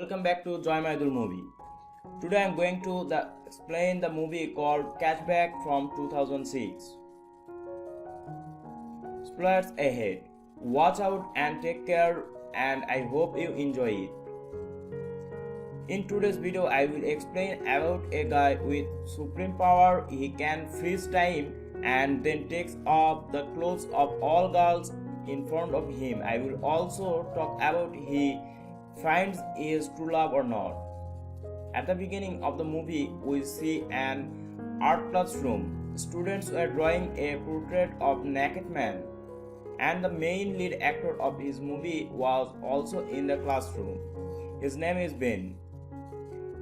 welcome back to Joymahidul movie. Today I am going to explain the movie called Cashback from 2006. Spoilers ahead. Watch out and take care, and I hope you enjoy it. In today's video I will explain about a guy with supreme power. He can freeze time and then takes off the clothes of all girls in front of him. I will also talk about he finds his true love or not. At the beginning of the movie, we see an art classroom. Students were drawing a portrait of naked man, and the main lead actor of his movie was also in the classroom. His name is Ben.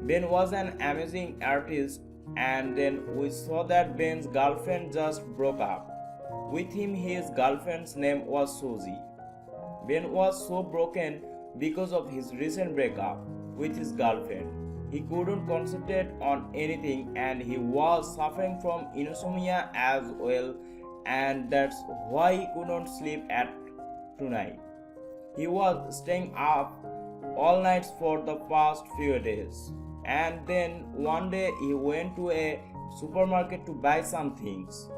Ben was an amazing artist, and then we saw that Ben's girlfriend just broke up with him. His girlfriend's name was Susie. Ben was so broken because of his recent breakup with his girlfriend. He couldn't concentrate on anything, and he was suffering from insomnia as well, and that's why he couldn't sleep at tonight. He was staying up all nights for the past few days, and then one day he went to a supermarket to buy some things.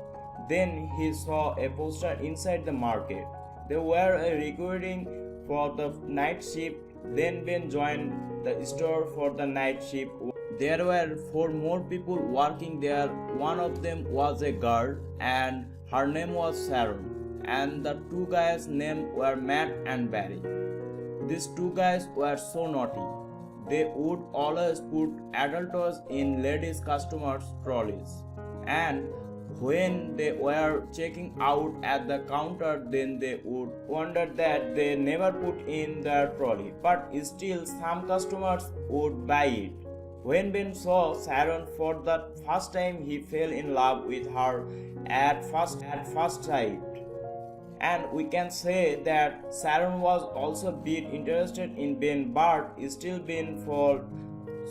Then he saw a poster inside the market. They were recruiting for the night shift. Then Ben joined the store for the night shift. There were 4 more people working there. One of them was a girl, and her name was Sharon, and the 2 guys' names were Matt and Barry. These 2 guys were so naughty. They would always put adult toys in ladies' customers' trolleys, and when they were checking out at the counter, then they would wonder that they never put in their trolley, but still some customers would buy it. When Ben saw Sharon for the first time, he fell in love with her at first sight. And we can say that Sharon was also a bit interested in Ben, but still Ben felt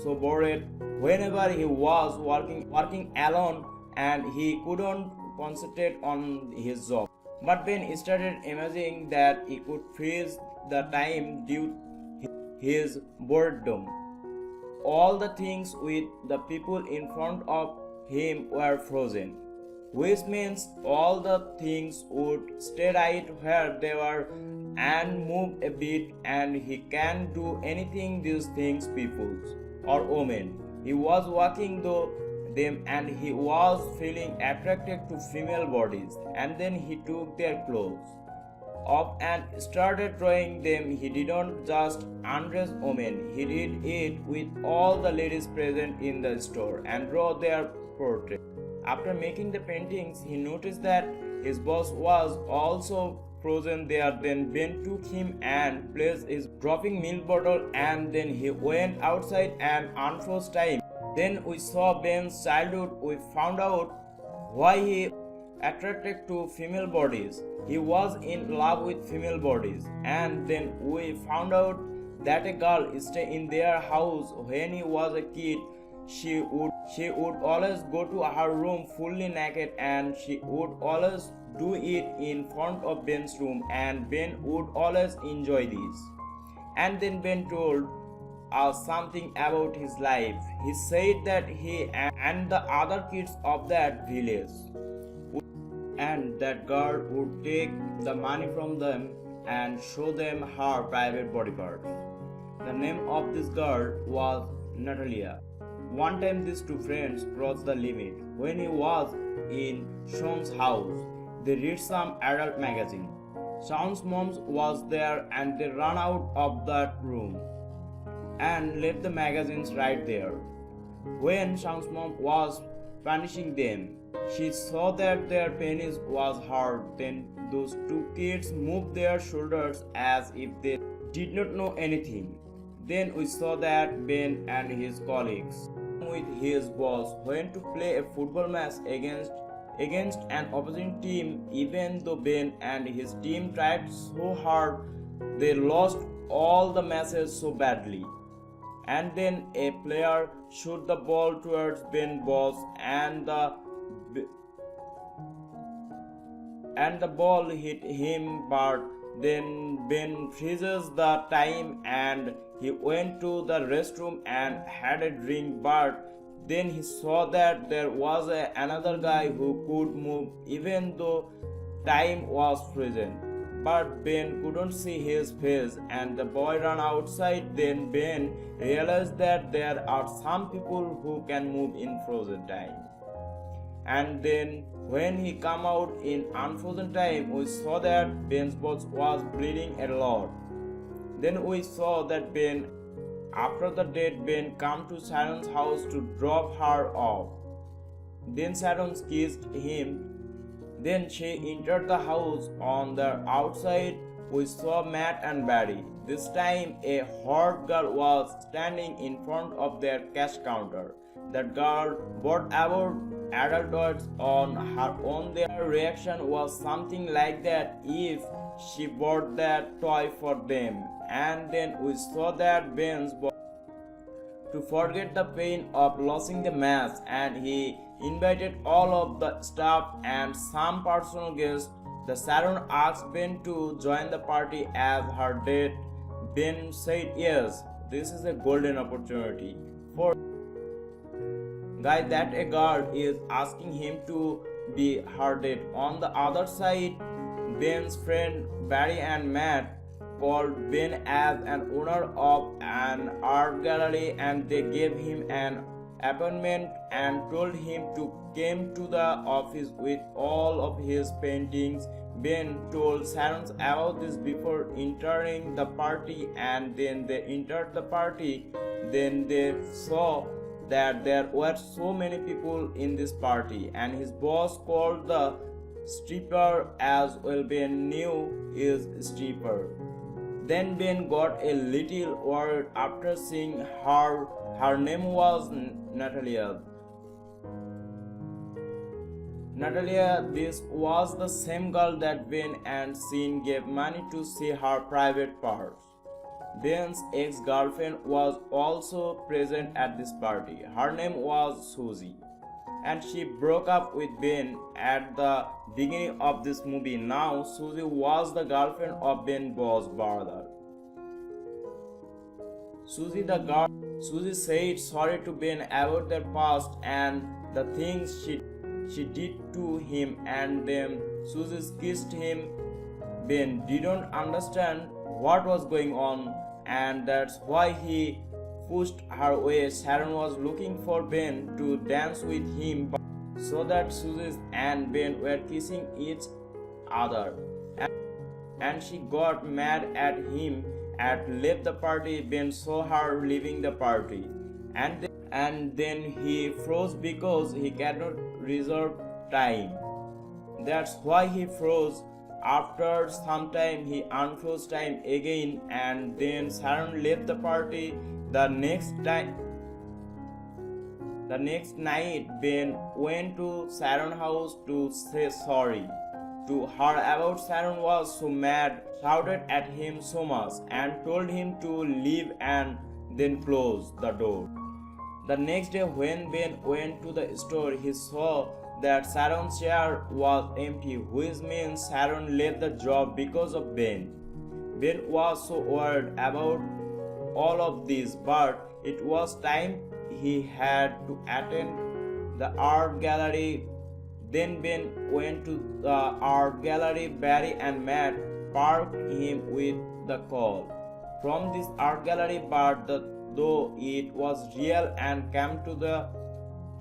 so bored whenever he was working alone, and he couldn't concentrate on his job. But Ben started imagining that he could freeze the time due to his boredom. All the things with the people in front of him were frozen, which means all the things would stay right where they were and move a bit, and he can't do anything these things people or women. He was walking though them, and he was feeling attracted to female bodies, and then he took their clothes off and started drawing them. He didn't just undress women, he did it with all the ladies present in the store and draw their portrait. After making the paintings, he noticed that his boss was also frozen there. Then Ben took him and placed his dropping milk bottle, and then he went outside and unfroze time. Then we saw Ben's childhood. We found out why he attracted to female bodies. He was in love with female bodies, and then we found out that a girl stayed in their house when he was a kid. She would always go to her room fully naked, and she would always do it in front of Ben's room, and Ben would always enjoy this. And then Ben told something about his life. He said that he and the other kids of that village and that girl would take the money from them and show them her private body parts. The name of this girl was Natalia. One time these 2 friends crossed the limit. When he was in Sean's house, they read some adult magazine. Sean's mom was there, and they ran out of that room and left the magazines right there. When Sean's mom was punishing them, she saw that their penis was hard. Then those 2 kids moved their shoulders as if they did not know anything. Then we saw that Ben and his colleagues with his boss went to play a football match against an opposing team. Even though Ben and his team tried so hard, they lost all the matches so badly. And then a player shot the ball towards Ben's boss, and the ball hit him, but then Ben freezes the time and he went to the restroom and had a drink, but then he saw that there was another guy who could move even though time was frozen. But Ben couldn't see his face, and the boy ran outside. Then Ben realized that there are some people who can move in frozen time. And then when he come out in unfrozen time, we saw that Ben's boss was bleeding a lot. Then we saw that Ben, after the dead Ben, come to Sharon's house to drop her off. Then Sharon kissed him. Then she entered the house. On the outside, we saw Matt and Barry. This time, a hot girl was standing in front of their cash counter. That girl bought about adult toys on her own. Their reaction was something like that if she bought that toy for them. And then we saw that Ben's to forget the pain of losing the mask, and he invited all of the staff and some personal guests. The Sharon asked Ben to join the party as her date. Ben said yes, this is a golden opportunity for guy that a girl is asking him to be her date. On the other side, Ben's friend Barry and Matt called Ben as an owner of an art gallery, and they gave him an appointment and told him to come to the office with all of his paintings. Ben told Sharon about this before entering the party, and then they entered the party. Then they saw that there were so many people in this party, and his boss called the stripper as well. Ben knew is stripper. Then Ben got a little worried after seeing her. Her name was Natalia. This was the same girl that Ben and Sean gave money to see her private parts. Ben's ex-girlfriend was also present at this party. Her name was Susie, and she broke up with Ben at the beginning of this movie. Now Susie was the girlfriend of Ben's boss brother. Susie said sorry to Ben about their past and the things she did to him, and then Susie kissed him. Ben didn't understand what was going on, and that's why he pushed her away. Sharon was looking for Ben to dance with him, so that Susie and Ben were kissing each other, and she got mad at him and left the party. Ben saw her leaving the party, and then he froze because he cannot reserve time. That's why he froze. After some time, he unfroze time again, and then Sharon left the party. The next night, Ben went to Sharon's house to say sorry to her about Sharon was so mad, shouted at him so much, and told him to leave and then close the door. The next day, when Ben went to the store, he saw that Sharon's chair was empty, which means Sharon left the job because of Ben. Ben was so worried about all of this, but it was time he had to attend the art gallery. Then Ben went to the art gallery. Barry and Matt parked him with the call from this art gallery, but though it was real and came to the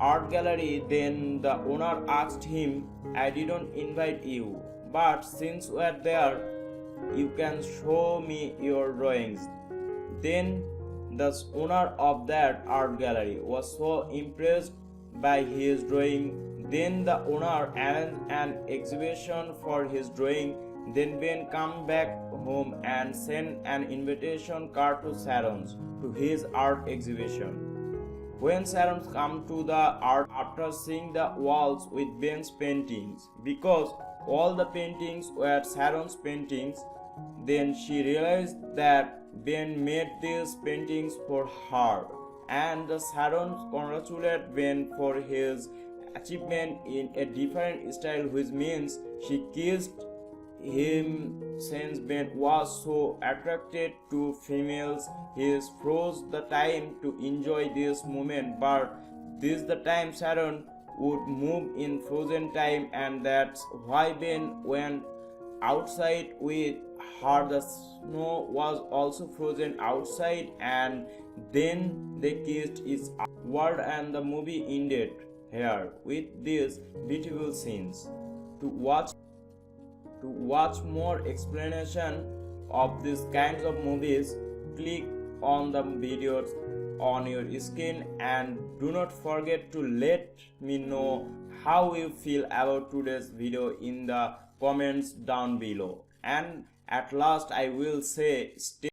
art gallery. Then the owner asked him, I didn't invite you, but since we're there, you can show me your drawings. Then the owner of that art gallery was so impressed by his drawing. Then the owner arranged an exhibition for his drawing. Then Ben came back home and sent an invitation card to Sharon's to his art exhibition. When Sharon came to the art after seeing the walls with Ben's paintings, because all the paintings were Sharon's paintings, then she realized that Ben made these paintings for her, and Sharon congratulated Ben for his achievement in a different style, which means she kissed him since Ben was so attracted to females, he froze the time to enjoy this moment, but this the time Sharon would move in frozen time, and that's why Ben went outside with her. The snow was also frozen outside, and then they kissed each other, and the movie ended here with these beautiful scenes. To watch more explanation of these kinds of movies, click on the videos on your screen, and do not forget to let me know how you feel about today's video in the comments down below. And at last I will say, stay